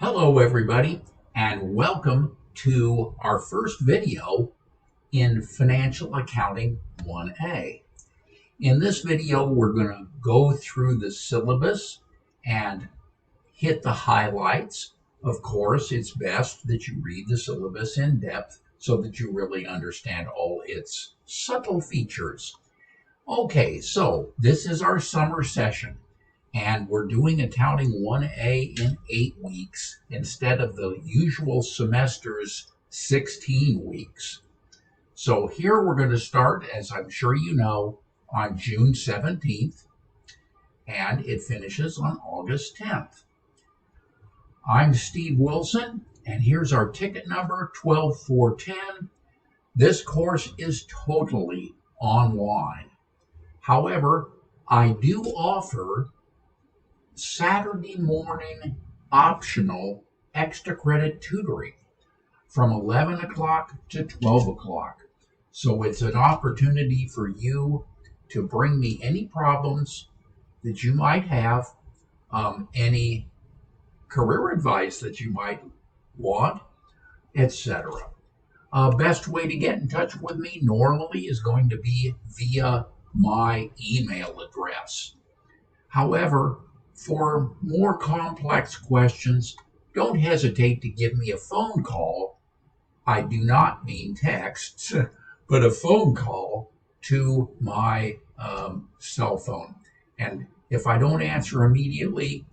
Hello everybody, and welcome to our first video in Financial Accounting 1A. In this video, we're going to go through the syllabus and hit the highlights. Of course, it's best that you read the syllabus in depth so that you really understand all its subtle features. Okay, so this is our summer session. And we're doing Accounting 1A in 8 weeks instead of the usual semester's 16 weeks. So here we're going to start, as I'm sure you know, on June 17th, and it finishes on August 10th. I'm Steve Wilson, and here's our ticket number 12410. This course is totally online. However, I do offer Saturday morning optional extra credit tutoring from 11 o'clock to 12 o'clock. So it's an opportunity for you to bring me any problems that you might have, any career advice that you might want, etc. Best way to get in touch with me normally is going to be via my email address. However, for more complex questions, don't hesitate to give me a phone call. I do not mean texts, but a phone call to my cell phone. And if I don't answer immediately,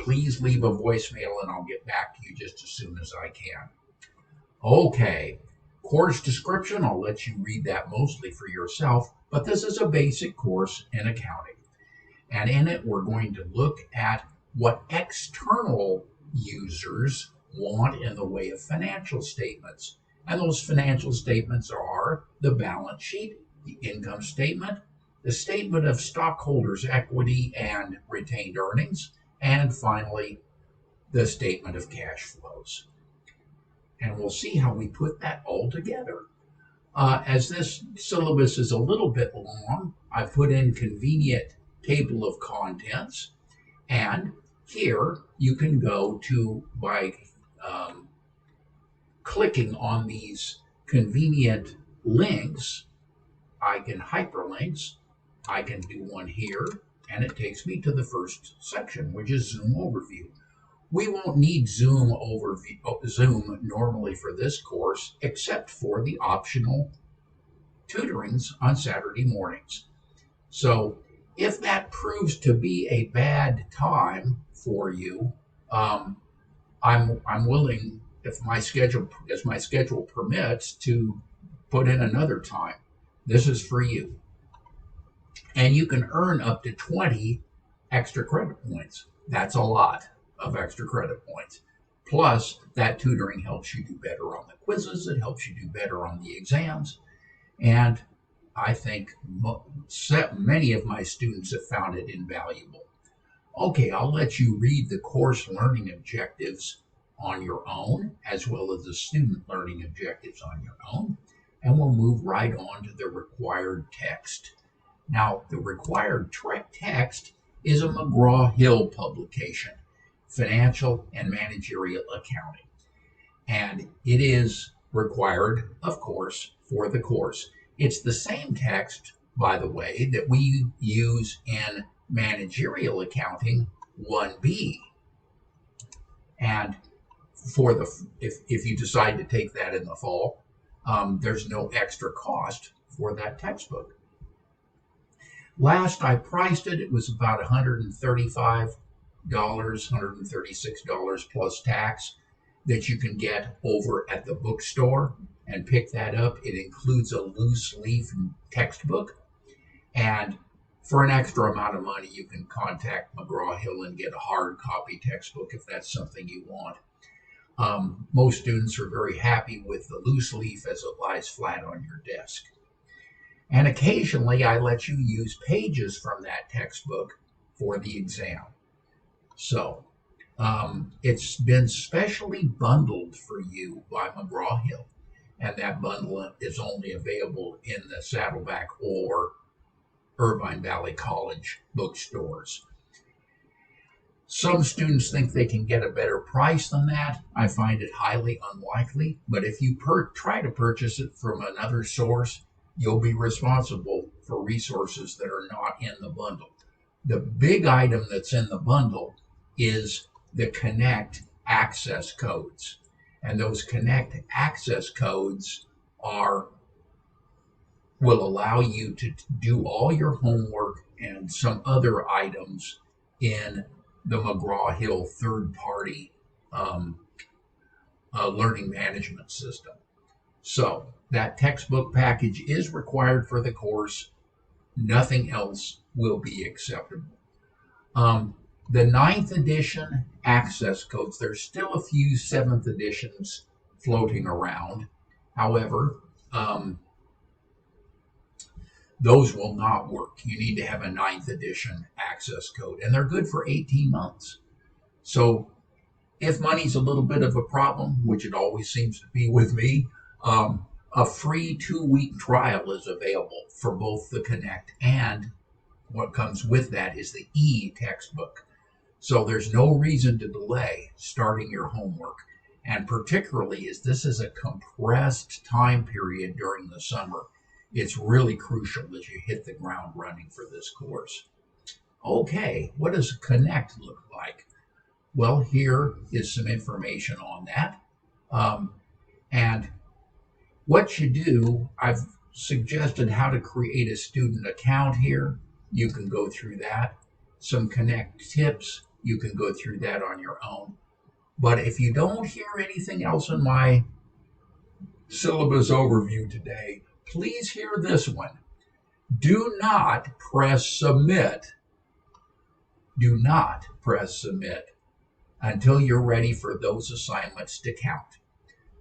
please leave a voicemail and I'll get back to you just as soon as I can. Okay, course description, I'll let you read that mostly for yourself, but this is a basic course in accounting. And in it, we're going to look at what external users want in the way of financial statements. And those financial statements are the balance sheet, the income statement, the statement of stockholders' equity and retained earnings, and finally, the statement of cash flows. And we'll see how we put that all together. As this syllabus is a little bit long, I put in convenient table of contents, and here you can go to by clicking on these convenient links. I can hyperlinks. I can do one here, and it takes me to the first section, which is Zoom overview. We won't need Zoom normally for this course, except for the optional tutorings on Saturday mornings. So if that proves to be a bad time for you, I'm willing, if my schedule permits, to put in another time. This is for you, and you can earn up to 20 extra credit points. That's a lot of extra credit points. Plus, that tutoring helps you do better on the quizzes. It helps you do better on the exams, and I think many of my students have found it invaluable. Okay, I'll let you read the course learning objectives on your own, as well as the student learning objectives on your own, and we'll move right on to the required text. Now, the required text is a McGraw-Hill publication, Financial and Managerial Accounting, and it is required, of course, for the course. It's the same text, by the way, that we use in Managerial Accounting 1B. And for if you decide to take that in the fall, there's no extra cost for that textbook. Last I priced it, it was about $135, $136 plus tax that you can get over at the bookstore and pick that up. It includes a loose leaf textbook, and for an extra amount of money you can contact McGraw-Hill and get a hard copy textbook if that's something you want. Most students are very happy with the loose leaf as it lies flat on your desk. And occasionally I let you use pages from that textbook for the exam. So it's been specially bundled for you by McGraw-Hill, and that bundle is only available in the Saddleback or Irvine Valley College bookstores. Some students think they can get a better price than that. I find it highly unlikely, but if you try to purchase it from another source, you'll be responsible for resources that are not in the bundle. The big item that's in the bundle is the Connect access codes. And those Connect access codes are will allow you to do all your homework and some other items in the McGraw-Hill third-party um, learning management system. So that textbook package is required for the course. Nothing else will be acceptable. The ninth edition access codes, there's still a few seventh editions floating around. However, those will not work. You need to have a ninth edition access code, and they're good for 18 months. So if money's a little bit of a problem, which it always seems to be with me, a free 2-week trial is available for both the Connect and what comes with that is the e-textbook. So there's no reason to delay starting your homework. And particularly as this is a compressed time period during the summer, it's really crucial as you hit the ground running for this course. Okay, what does Connect look like? Well, here is some information on that. And what you do, I've suggested how to create a student account here. You can go through that. Some Connect tips, you can go through that on your own. But if you don't hear anything else in my syllabus overview today, please hear this one. Do not press submit. Do not press submit until you're ready for those assignments to count.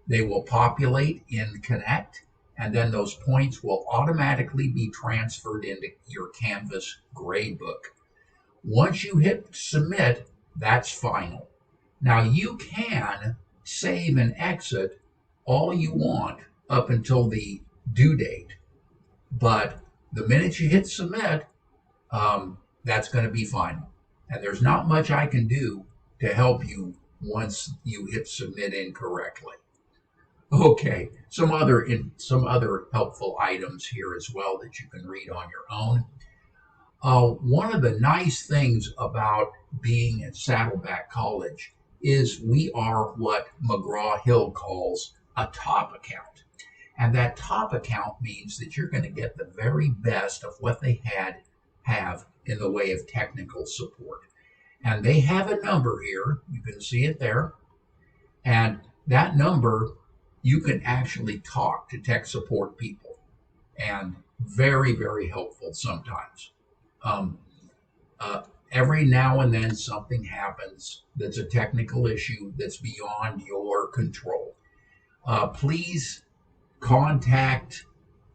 They will populate in Connect, and then those points will automatically be transferred into your Canvas gradebook. Once you hit submit, that's final. Now you can save and exit all you want up until the due date, but the minute you hit submit, that's going to be final. And there's not much I can do to help you once you hit submit incorrectly. Okay, some other helpful items here as well that you can read on your own. One of the nice things about being at Saddleback College is we are what McGraw-Hill calls a top account. And that top account means that you're going to get the very best of what they have in the way of technical support. And they have a number here. You can see it there. And that number, you can actually talk to tech support people. And very, very helpful sometimes. Every now and then something happens that's a technical issue that's beyond your control. Please contact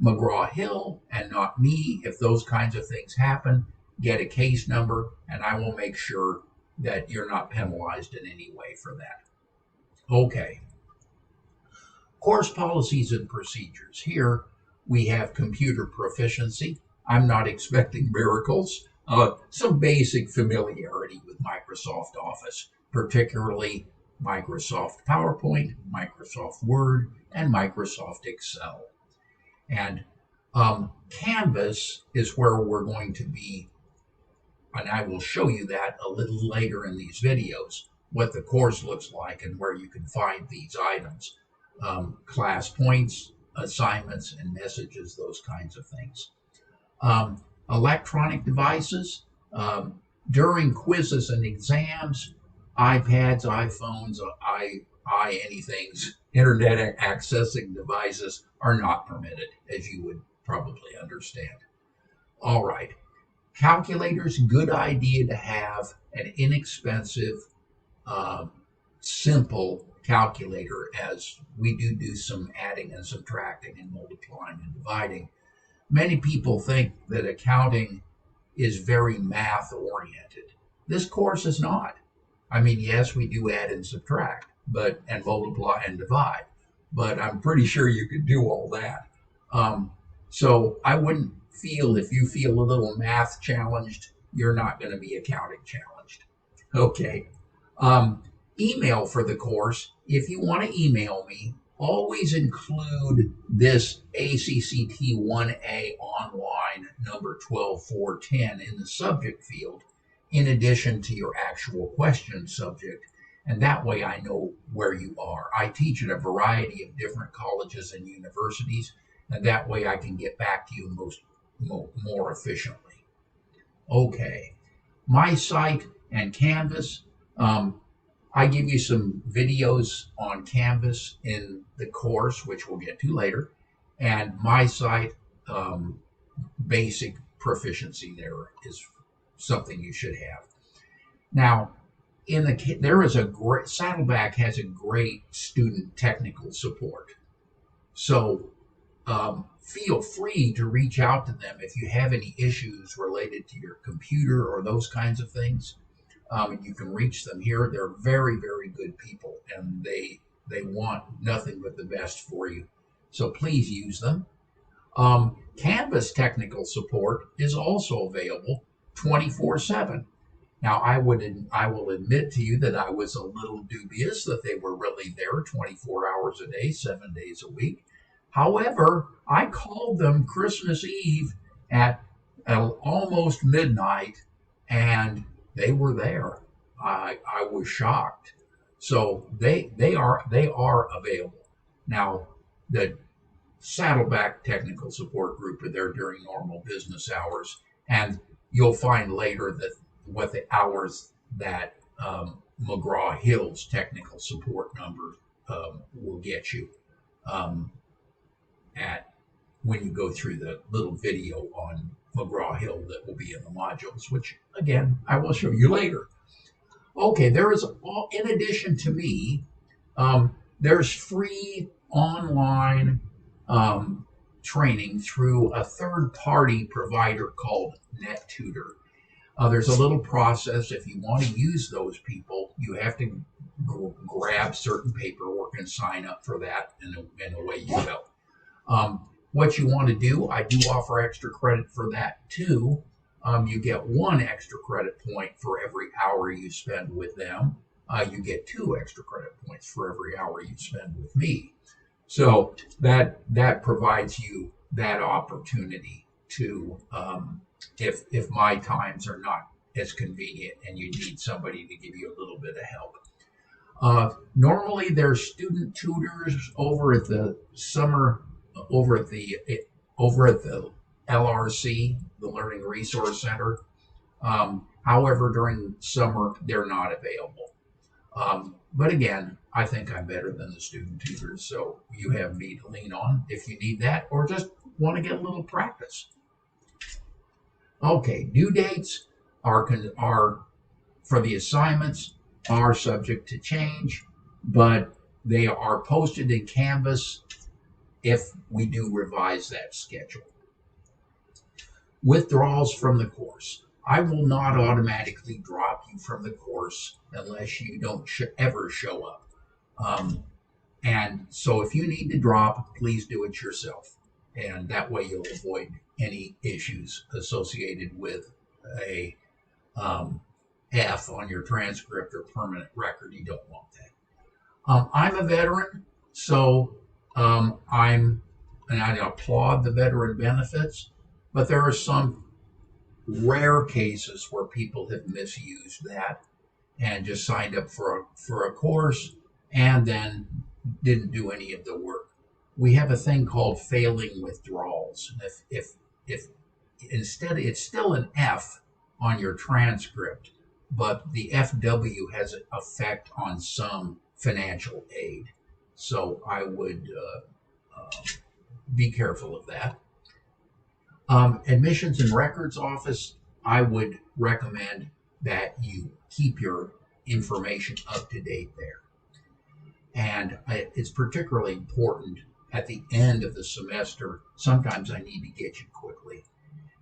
McGraw-Hill and not me if those kinds of things happen. Get a case number, and I will make sure that you're not penalized in any way for that. Okay. Course policies and procedures. Here we have computer proficiency. I'm not expecting miracles. Some basic familiarity with Microsoft Office, particularly Microsoft PowerPoint, Microsoft Word, and Microsoft Excel. And Canvas is where we're going to be, and I will show you that a little later in these videos, what the course looks like and where you can find these items. Class points, assignments, and messages, those kinds of things. Electronic devices, during quizzes and exams, iPads, iPhones, anything's internet accessing devices are not permitted, as you would probably understand. All right. Calculators, good idea to have an inexpensive, simple calculator, as we do some adding and subtracting and multiplying and dividing. Many people think that accounting is very math oriented. This course is not. I mean, yes, we do add and subtract, and multiply and divide, but I'm pretty sure you could do all that. So I wouldn't feel, if you feel a little math challenged, you're not going to be accounting challenged. Okay. Um, Email for the course. If you want to email me, always include this ACCT 1A online number 12410 in the subject field, in addition to your actual question subject. And that way I know where you are. I teach at a variety of different colleges and universities, and that way I can get back to you more efficiently. Okay. My site and Canvas. Um, I give you some videos on Canvas in the course, which we'll get to later, and my site, um, basic proficiency there is something you should have. Now, there is a great Saddleback has a great student technical support, so feel free to reach out to them if you have any issues related to your computer or those kinds of things. You can reach them here. They're very, very good people, and they want nothing but the best for you. So please use them. Canvas technical support is also available 24/7. Now, I will admit to you that I was a little dubious that they were really there 24 hours a day, 7 days a week. However, I called them Christmas Eve at almost midnight, and they were there. I was shocked. So they are available. Now, the Saddleback Technical Support Group are there during normal business hours, and you'll find later that what the hours that McGraw Hill's technical support number will get you um, at when you go through the little video on McGraw Hill that will be in the modules, which again I will show you later. Okay, there is in addition to me, there's free online training through a third-party provider called NetTutor. There's a little process. If you want to use those people, you have to grab certain paperwork and sign up for that, and away you go. What you want to do, I do offer extra credit for that too. You get 1 extra credit point for every hour you spend with them. You get 2 extra credit points for every hour you spend with me. So that provides you that opportunity to, if my times are not as convenient and you need somebody to give you a little bit of help. Normally, there's student tutors over at the LRC, the Learning Resource Center. However, during summer, they're not available. But again, I think I'm better than the student tutors, so you have me to lean on if you need that or just want to get a little practice. Okay, due dates are for the assignments are subject to change, but they are posted in Canvas if we do revise that schedule. Withdrawals from the course. I will not automatically drop you from the course unless you don't ever show up. And so if you need to drop, please do it yourself. And that way you'll avoid any issues associated with a F on your transcript or permanent record. You don't want that. I'm a veteran, so and I applaud the veteran benefits, but there are some rare cases where people have misused that and just signed up for a course and then didn't do any of the work. We have a thing called failing withdrawals. If instead it's still an F on your transcript, but the FW has an effect on some financial aid. So I would be careful of that. Admissions and Records Office, I would recommend that you keep your information up to date there. And it's particularly important at the end of the semester. Sometimes I need to get you quickly.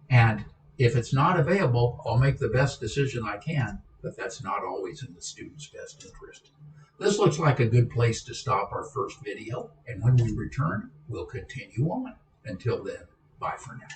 And if it's not available, I'll make the best decision I can, but that's not always in the student's best interest. This looks like a good place to stop our first video, and when we return, we'll continue on. Until then, bye for now.